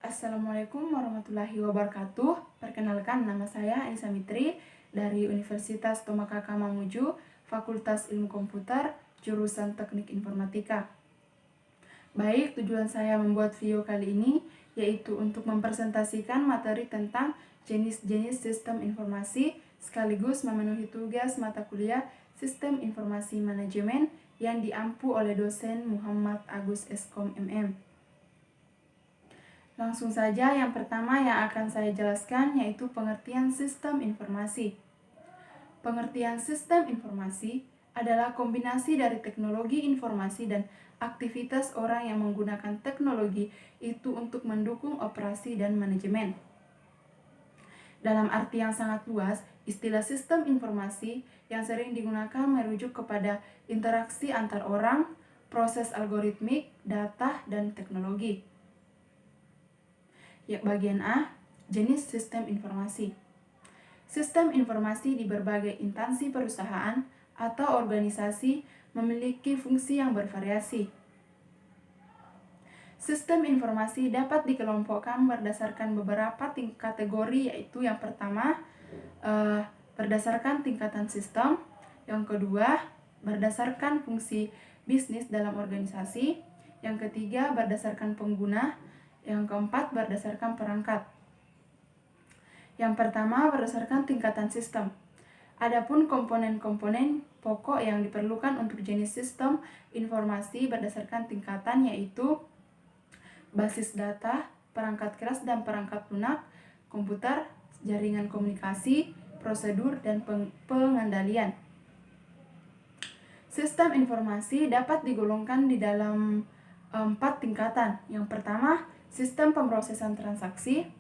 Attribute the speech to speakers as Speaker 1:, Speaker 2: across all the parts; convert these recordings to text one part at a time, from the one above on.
Speaker 1: Assalamualaikum warahmatullahi wabarakatuh. Perkenalkan, nama saya Anissa Mitri dari Universitas Tomakaka Mamuju, Fakultas Ilmu Komputer, jurusan Teknik Informatika. Baik, tujuan saya membuat video kali ini yaitu untuk mempresentasikan materi tentang jenis-jenis sistem informasi sekaligus memenuhi tugas mata kuliah Sistem Informasi Manajemen yang diampu oleh dosen Muhammad Agus Eskom MM. Langsung saja, yang pertama yang akan saya jelaskan yaitu pengertian sistem informasi. Pengertian sistem informasi adalah kombinasi dari teknologi informasi dan aktivitas orang yang menggunakan teknologi itu untuk mendukung operasi dan manajemen. Dalam arti yang sangat luas, istilah sistem informasi yang sering digunakan merujuk kepada interaksi antar orang, proses algoritmik, data, dan teknologi. Ya, bagian A, jenis sistem informasi. Sistem informasi di berbagai instansi perusahaan atau organisasi memiliki fungsi yang bervariasi. Sistem informasi dapat dikelompokkan berdasarkan beberapa kategori, yaitu yang pertama, berdasarkan tingkatan sistem, yang kedua, berdasarkan fungsi bisnis dalam organisasi, yang ketiga, berdasarkan pengguna, yang keempat, berdasarkan perangkat. Yang pertama, berdasarkan tingkatan sistem. Adapun komponen-komponen pokok yang diperlukan untuk jenis sistem informasi berdasarkan tingkatan yaitu basis data, perangkat keras dan perangkat lunak, komputer, jaringan komunikasi, prosedur, dan pengendalian. Sistem informasi dapat digolongkan di dalam 4 tingkatan. Yang pertama, sistem pemrosesan transaksi.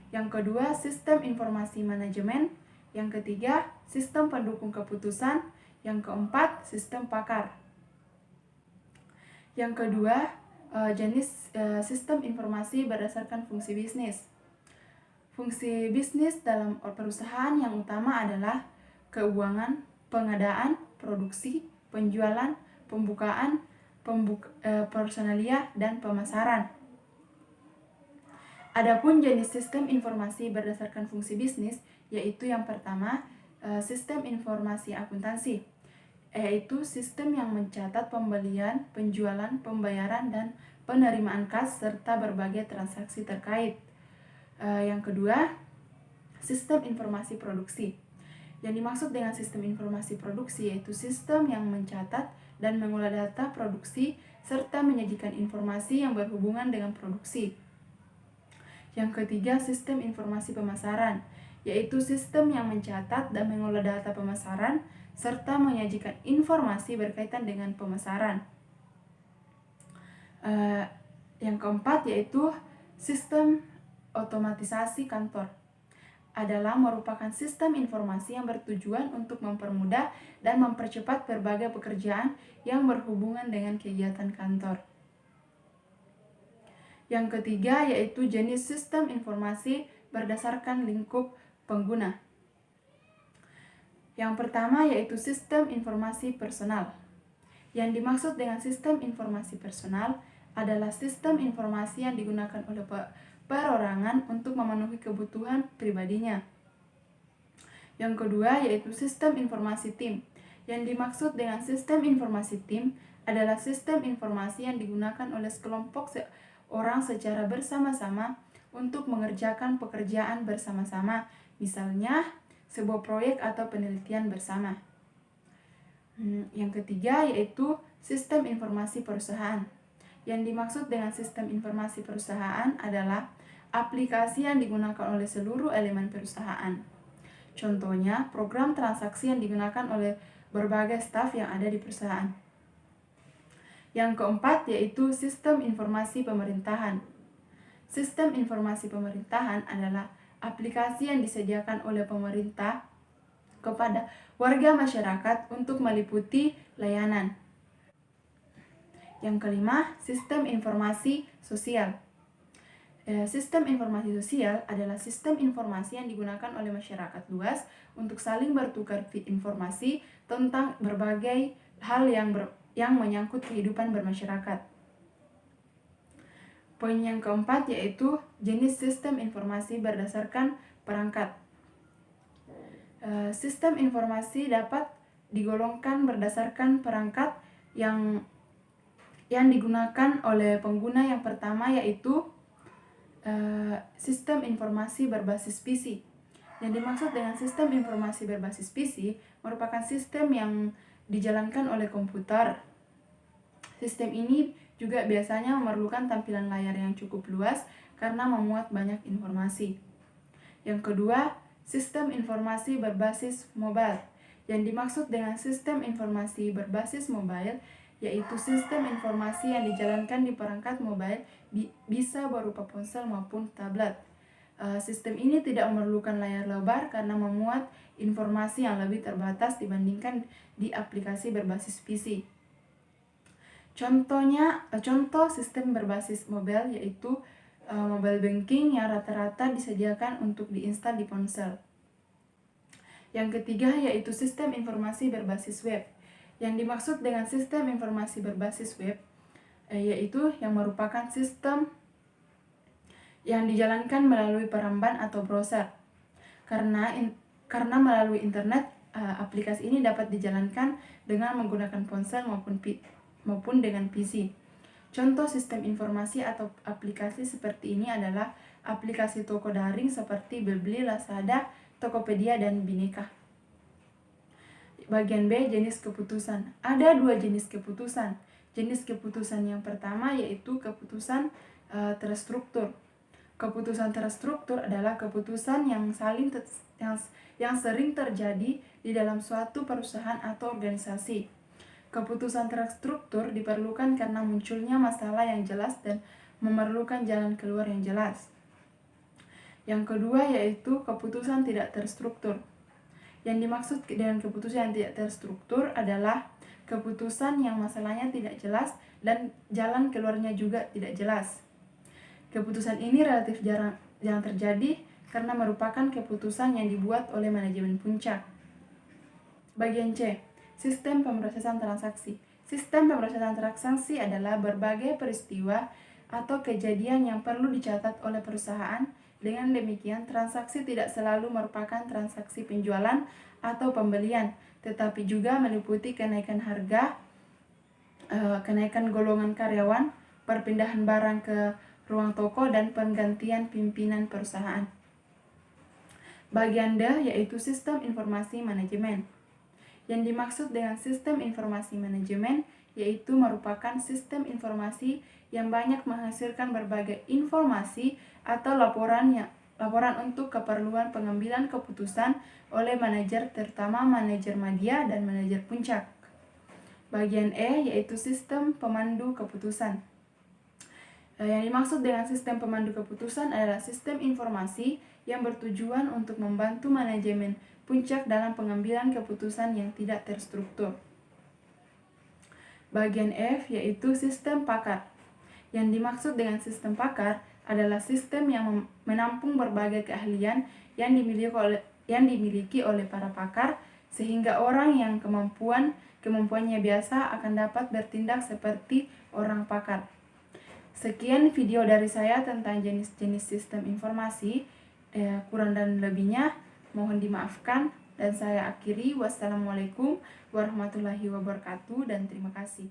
Speaker 1: Yang kedua, sistem informasi manajemen. Yang ketiga, sistem pendukung keputusan. Yang keempat, sistem pakar. Yang kedua, jenis sistem informasi berdasarkan fungsi bisnis. Fungsi bisnis dalam perusahaan yang utama adalah keuangan, pengadaan, produksi, penjualan, pembukaan, personalia, dan pemasaran. Adapun jenis sistem informasi berdasarkan fungsi bisnis yaitu yang pertama, sistem informasi akuntansi, yaitu sistem yang mencatat pembelian, penjualan, pembayaran, dan penerimaan kas serta berbagai transaksi terkait. Yang kedua, sistem informasi produksi. Yang dimaksud dengan sistem informasi produksi yaitu sistem yang mencatat dan mengolah data produksi serta menyajikan informasi yang berhubungan dengan produksi. Yang ketiga, sistem informasi pemasaran, yaitu sistem yang mencatat dan mengolah data pemasaran serta menyajikan informasi berkaitan dengan pemasaran. Yang keempat yaitu sistem otomatisasi kantor, adalah merupakan sistem informasi yang bertujuan untuk mempermudah dan mempercepat berbagai pekerjaan yang berhubungan dengan kegiatan kantor. Yang ketiga yaitu jenis sistem informasi berdasarkan lingkup pengguna. Yang pertama yaitu sistem informasi personal. Yang dimaksud dengan sistem informasi personal adalah sistem informasi yang digunakan oleh perorangan untuk memenuhi kebutuhan pribadinya. Yang kedua yaitu sistem informasi tim. Yang dimaksud dengan sistem informasi tim adalah sistem informasi yang digunakan oleh sekelompok orang secara bersama-sama untuk mengerjakan pekerjaan bersama-sama, misalnya sebuah proyek atau penelitian bersama. Yang ketiga yaitu sistem informasi perusahaan. Yang dimaksud dengan sistem informasi perusahaan adalah aplikasi yang digunakan oleh seluruh elemen perusahaan. Contohnya, program transaksi yang digunakan oleh berbagai staf yang ada di perusahaan. Yang keempat yaitu sistem informasi pemerintahan. Sistem informasi pemerintahan adalah aplikasi yang disediakan oleh pemerintah kepada warga masyarakat untuk meliputi layanan. Yang kelima, sistem informasi sosial. Sistem informasi sosial adalah sistem informasi yang digunakan oleh masyarakat luas untuk saling bertukar informasi tentang berbagai hal yang menyangkut kehidupan bermasyarakat. Poin yang keempat yaitu jenis sistem informasi berdasarkan perangkat. Sistem informasi dapat digolongkan berdasarkan perangkat yang digunakan oleh pengguna. Yang pertama yaitu sistem informasi berbasis PC. Yang dimaksud dengan sistem informasi berbasis PC merupakan sistem yang dijalankan oleh komputer. Sistem ini juga biasanya memerlukan tampilan layar yang cukup luas karena memuat banyak informasi. Yang kedua, sistem informasi berbasis mobile. Yang dimaksud dengan sistem informasi berbasis mobile yaitu sistem informasi yang dijalankan di perangkat mobile, bisa berupa ponsel maupun tablet. Sistem ini tidak memerlukan layar lebar karena memuat informasi yang lebih terbatas dibandingkan di aplikasi berbasis PC. Contoh sistem berbasis mobile yaitu mobile banking yang rata-rata disediakan untuk diinstal di ponsel. Yang ketiga yaitu sistem informasi berbasis web. Yang dimaksud dengan sistem informasi berbasis web yaitu yang merupakan sistem yang dijalankan melalui peramban atau browser. Karena melalui internet, aplikasi ini dapat dijalankan dengan menggunakan ponsel maupun dengan PC. Contoh sistem informasi atau aplikasi seperti ini adalah aplikasi toko daring seperti Blibli, Lazada, Tokopedia, dan Bineka. Bagian B, jenis keputusan. Ada 2 jenis keputusan. Jenis keputusan yang pertama yaitu keputusan terstruktur. Keputusan terstruktur adalah keputusan yang sering terjadi di dalam suatu perusahaan atau organisasi. Keputusan terstruktur diperlukan karena munculnya masalah yang jelas dan memerlukan jalan keluar yang jelas. Yang kedua yaitu keputusan tidak terstruktur. Yang dimaksud dengan keputusan yang tidak terstruktur adalah keputusan yang masalahnya tidak jelas dan jalan keluarnya juga tidak jelas. Keputusan ini relatif jarang terjadi karena merupakan keputusan yang dibuat oleh manajemen puncak. Bagian C, sistem pemrosesan transaksi. Sistem pemrosesan transaksi adalah berbagai peristiwa atau kejadian yang perlu dicatat oleh perusahaan. Dengan demikian, transaksi tidak selalu merupakan transaksi penjualan atau pembelian, tetapi juga meliputi kenaikan harga, kenaikan golongan karyawan, perpindahan barang ke ruang toko, dan penggantian pimpinan perusahaan. Bagian D yaitu sistem informasi manajemen. Yang dimaksud dengan sistem informasi manajemen yaitu merupakan sistem informasi yang banyak menghasilkan berbagai informasi atau laporan untuk keperluan pengambilan keputusan oleh manajer, terutama manajer media dan manajer puncak. Bagian E yaitu sistem pemandu keputusan. Yang dimaksud dengan sistem pemandu keputusan adalah sistem informasi yang bertujuan untuk membantu manajemen puncak dalam pengambilan keputusan yang tidak terstruktur. Bagian F yaitu sistem pakar. Yang dimaksud dengan sistem pakar adalah sistem yang menampung berbagai keahlian yang dimiliki oleh para pakar, sehingga orang yang kemampuannya biasa akan dapat bertindak seperti orang pakar. Sekian video dari saya tentang jenis-jenis sistem informasi. Kurang dan lebihnya mohon dimaafkan, dan saya akhiri. Wassalamualaikum warahmatullahi wabarakatuh, dan terima kasih.